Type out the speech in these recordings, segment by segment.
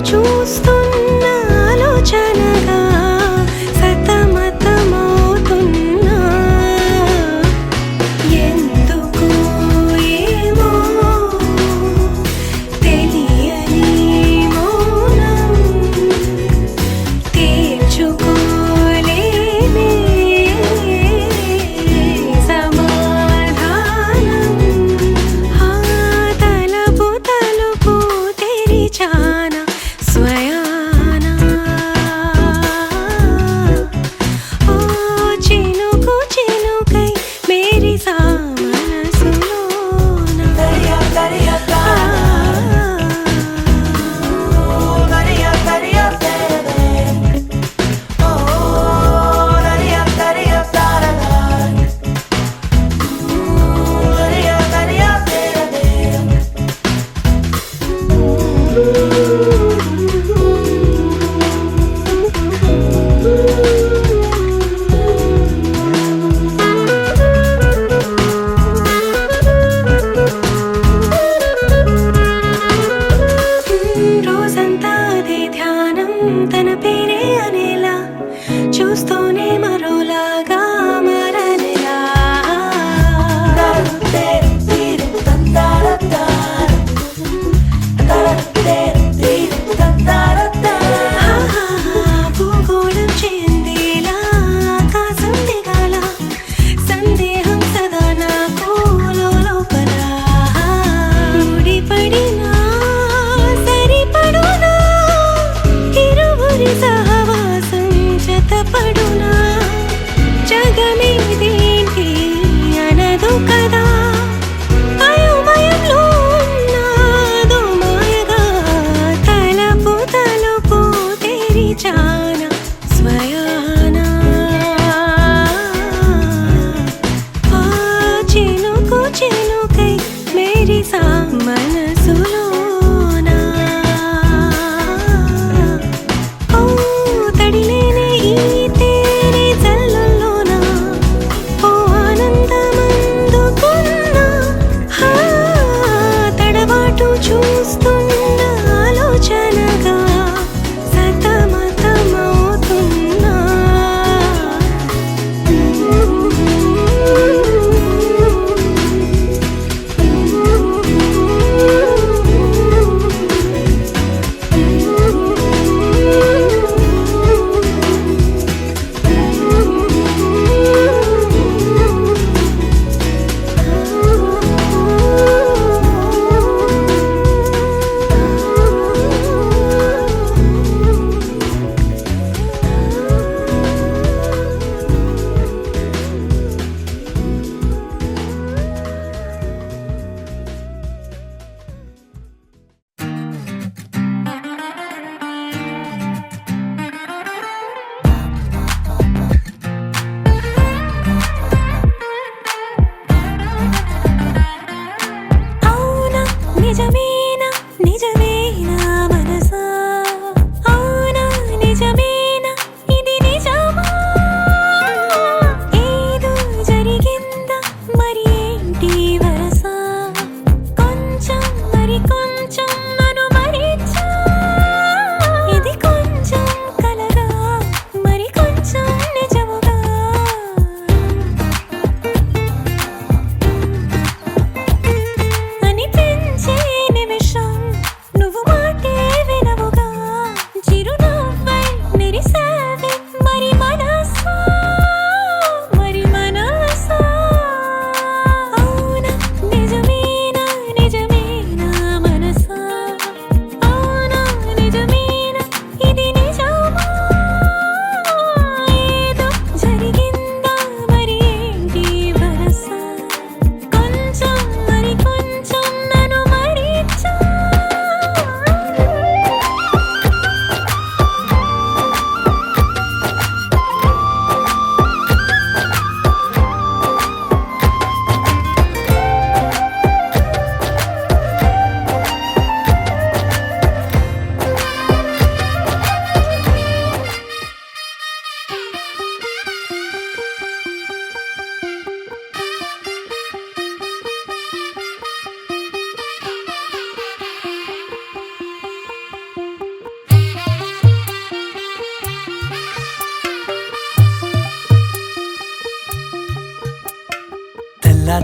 చూస్తున్న ఆలోచనగా సతమతమవుతున్నా. ఎందుకో ఏమో తెలియని మౌనం తీర్చుకోలేనే సమాధానం. ఆ తలుపు తెరిచాన స్వయా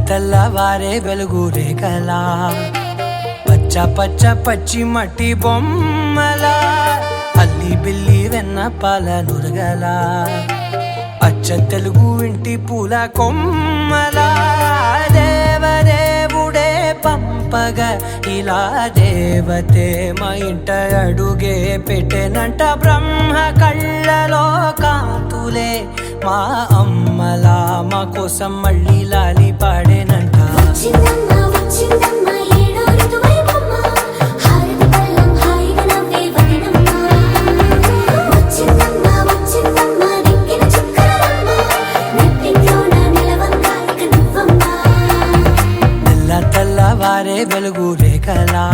తెల్లవారే వెలుగు రేఖలా పచ్చ పచ్చ పచ్చి మట్టి బొమ్మలా అల్లి బిల్లి వెన్న పాల నురగలా అచ్చ తెలుగు ఇంటి పూల కొమ్మలా దేవదేవుడే పంపగా ఇలా దేవతే మా ఇంట అడుగే పెట్టెనంట బ్రహ్మ కళ్ళలో కాంతులే మా అమ్మలా మా కోసం మళ్ళీ లాలి పాడేనంట తెల్లవారే వెలుగు రేఖలా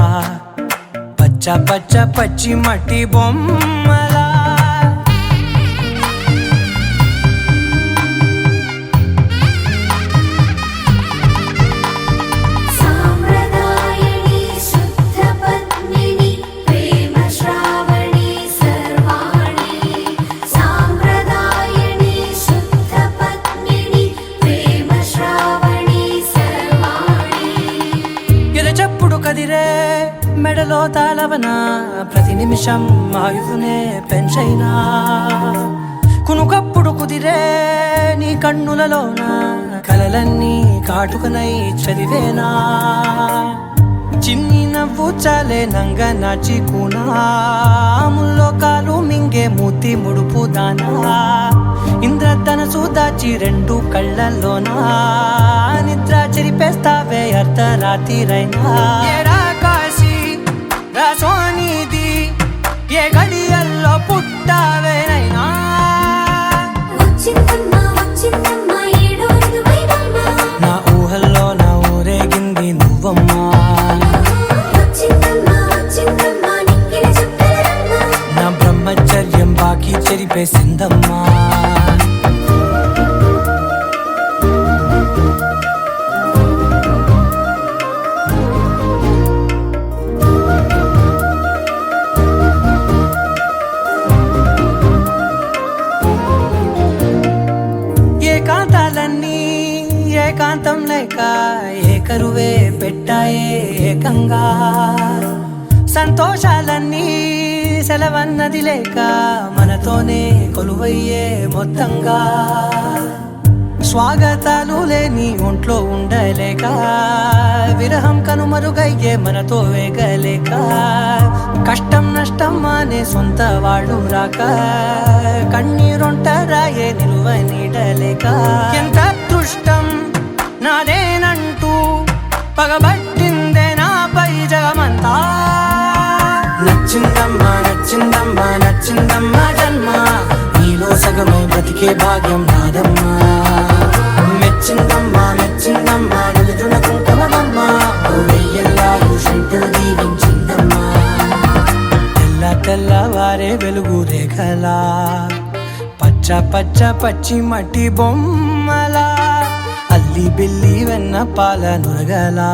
పచ్చ పచ్చ పచ్చి మట్టి బొమ్మలా కదిరే మెడలో తాళవన ప్రతి నిమిషం ఆయువునే పెంచైనా కునుకప్పుడు కుదిరే నీ కన్నులలోన కలలన్నీ కాటుకనై చదివేనా చిన్ని నవ్వు చాలే నంగ నాచి కూనాముల్లో కాలు మింగే మూతి ముడుపు దానా ఇంద్రధనసు దాచి రెండు కళ్ళల్లోనా నిద్ర చెరిపేస్తావే అర్ధరాత్రిరైనా కాశీ రాసోనిది ఏ గడియల్లో పుట్టావేనైనా నా ఊహల్లో నా ఊరేగింది నువ్వమ్మా నా బ్రహ్మచర్యం బాకీ చెరిపేసిందమ్మా ఏకాంతాలన్నీ ఏకాంతం లేక ఏకరువే పెట్టాయే ఏకంగా సంతోషాలన్నీ సెలవన్నది లేక మనతోనే కొలువయ్యే మొత్తంగా స్వాగతాలు లేని ఒంట్లో ఉండలేక విరహం కనుమరుగయ్యే మనతో వేగలేక కష్టం నష్టం అనే సొంత వాడు రాక కన్నీరొంటరాయే నిలువ నీడలేక ఎంత అదృష్టం నాదేనంటూ పగబట్టిందే నాపై జగమంతా నచ్చిందమ్మా నచ్చిందమ్మా నచ్చిందమ్మా జన్మ నీలో సగమై బ్రతికే భాగ్యం నాదమ్మా మెచ్చిందమ్మా మెచ్చిందమ్మా నిలుతున్న కుంకుమమ్మా వెయ్యల్లాలు శంకరు దీవించిందమ్మా తెల్లవారే వెలుగు రేఖలా పచ్చ పచ్చ పచ్చి మట్టి బొమ్మలా అల్లి బిల్లి వెన్న పాల నురగలా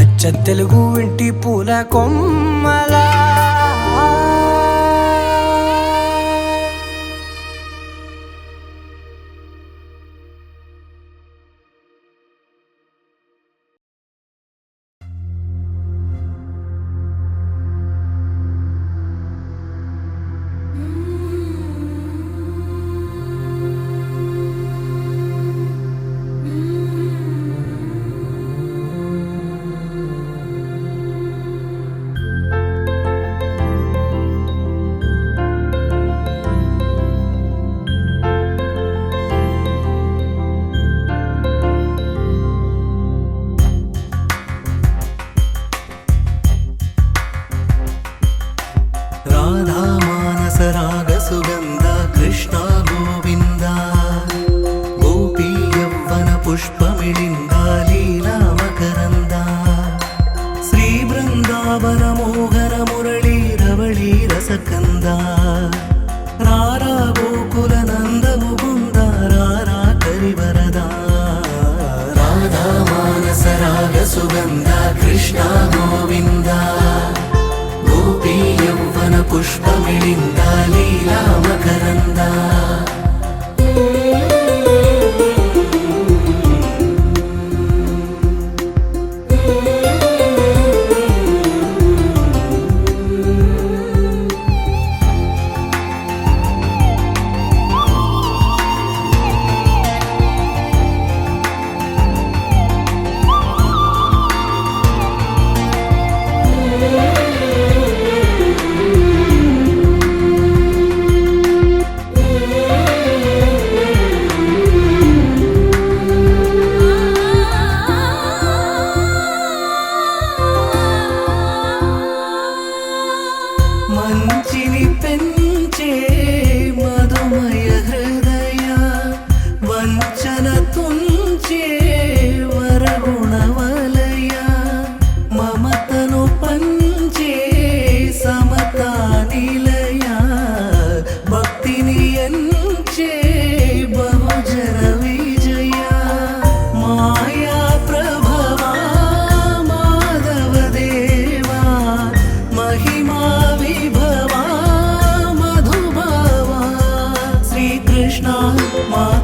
అచ్చ తెలుగు ఇంటి పూల కొమ్మలా రాగ సుగంధ కృష్ణ గోవింద గోపీ యవ్వన పుష్పమిళింద లీలా మకరంద శ్రీ బృందావన మోహన మురళీ రవళీ రసకంద రారా గోకుల నంద ముకుంద రారా కరివరద రాధా మానస రాగ సుగంధ కృష్ణ గోవింద గోపీ యవ్వన పుష్పమిళింద లీలా మకరంద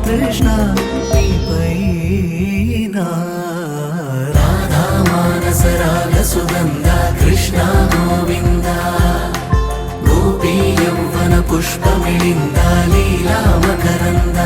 తృష్ణ నీపైన రాధా మానస రాగ సుగంధ కృష్ణ గోవింద గోపీ యౌవన పుష్పమిళింద లీలా మకరంద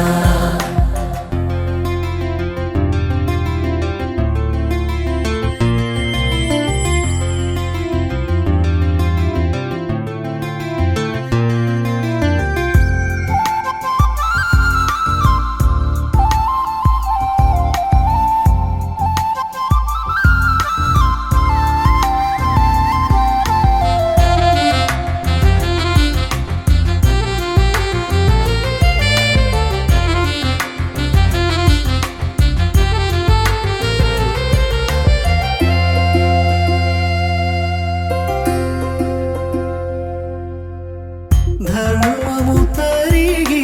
ధర్మము తరిగి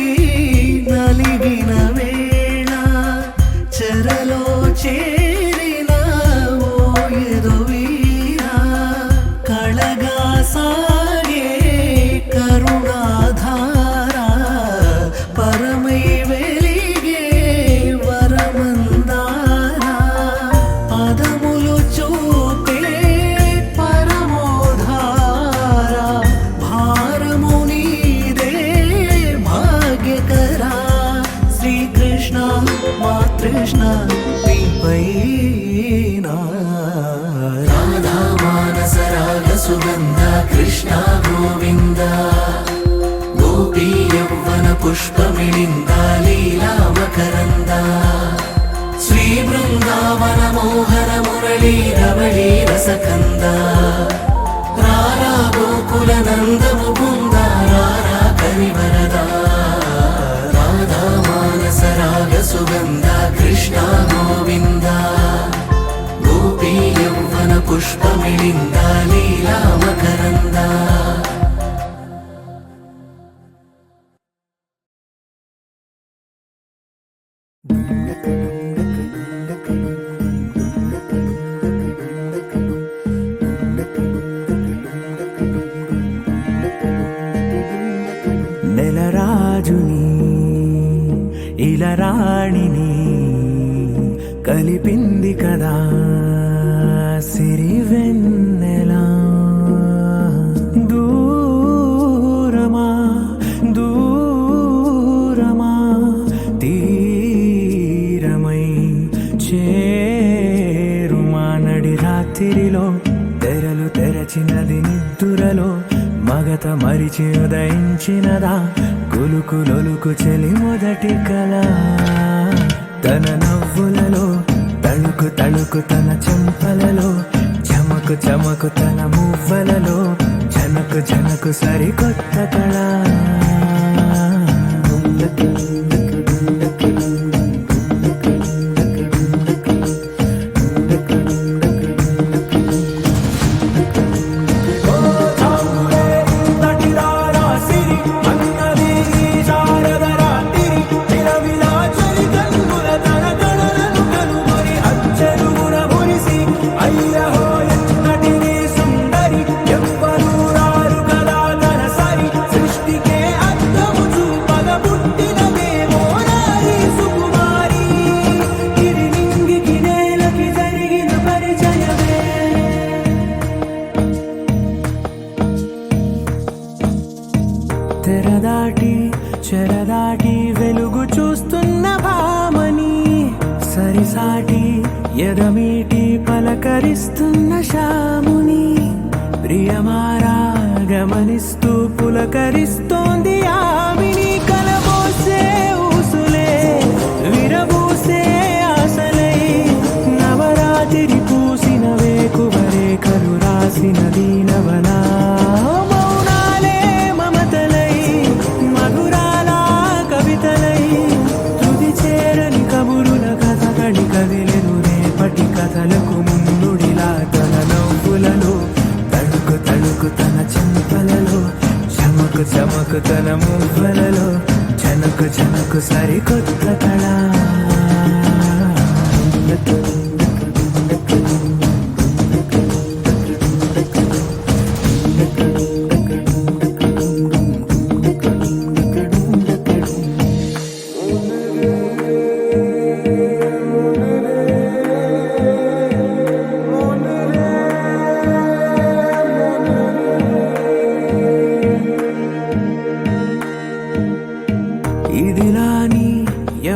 నలిగిన వేళ చెరలో చేరిన ఓయదో వీర కళగా సాగే కరుణాధార పరమై వెలిగే వరమందార పదములు చూపే పరమోధార భారము నీదే భాగ్యకరా శ్రీకృష్ణ మా కృష్ణ నీపైన రాధా మానస రాగ సుగంధ కృష్ణ గోవింద గోపీ యౌవన పుష్పమిళింద లీలా మకరంద శ్రీ బృందావన మోహన మురళీ రవళీ రసకంద రారా గోకుల నందము బృంద రారా కరివరద రాధా మానస రాగ సుగంధ కృష్ణ గోవింద గోపీ యౌవన పుష్పమిళింద లీలా మకరంద నెలరాజుని ఇలరాణిని కలిపింది కదా సిరివెన్నెలా దూరమా దూరమా తీరమై చేరుమా నడి రాత్రిలో తెరలు తెరచినది నిద్దురలో మగత మరిచి ఉదయించినదా కులుకులొలుకు చెలి మొదటి కళ తన నవ్వులలో తళుకు తళుకు తన చెంపలలో చమకు చమకు తన మువ్వలలో జనకు జనకు సరికొత్త కళ తెరదాటి చెరదాటి వెలుగు చూస్తున్న భామని సరిసాటి ఎదమీటి పలకరిస్తున్న శాముని ప్రియమారా గమనిస్తూ పులకరిస్తోంది ఆవిని కలబోసే ఊసులే విరబూసే ఆశలై నవరాత్రి పూసిన వేకువరే కలు రాసిన దీనవనా మౌనాలే మమతలై మధురాల కవితలై తుది చేరని కబురుల కథ కడి కదిలెను రేపటి కథలకు ముందుడిలా తన నవ్వులలో తడుకు తడుకు తన చెంపలలో చమకు చమకు తన మువ్వలలో జనకు జనకు సరికొత్త కళ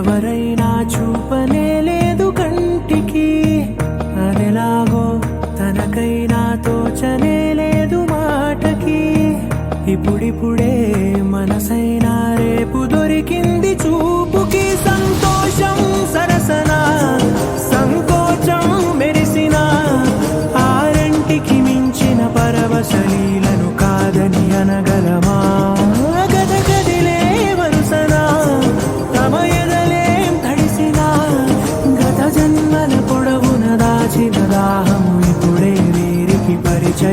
ఎవరైనా చూపనే లేదు కంటికి, అదెలాగో తనకైనా తోచనే లేదు మాటకి. ఇప్పుడిప్పుడే మనసైనా రేపు దొరికింది చూపుకి. సంతోషం సరసన సంకోచం మెరిసిన ఆరంటికి మించిన పరవశలీలను కాదని అనగా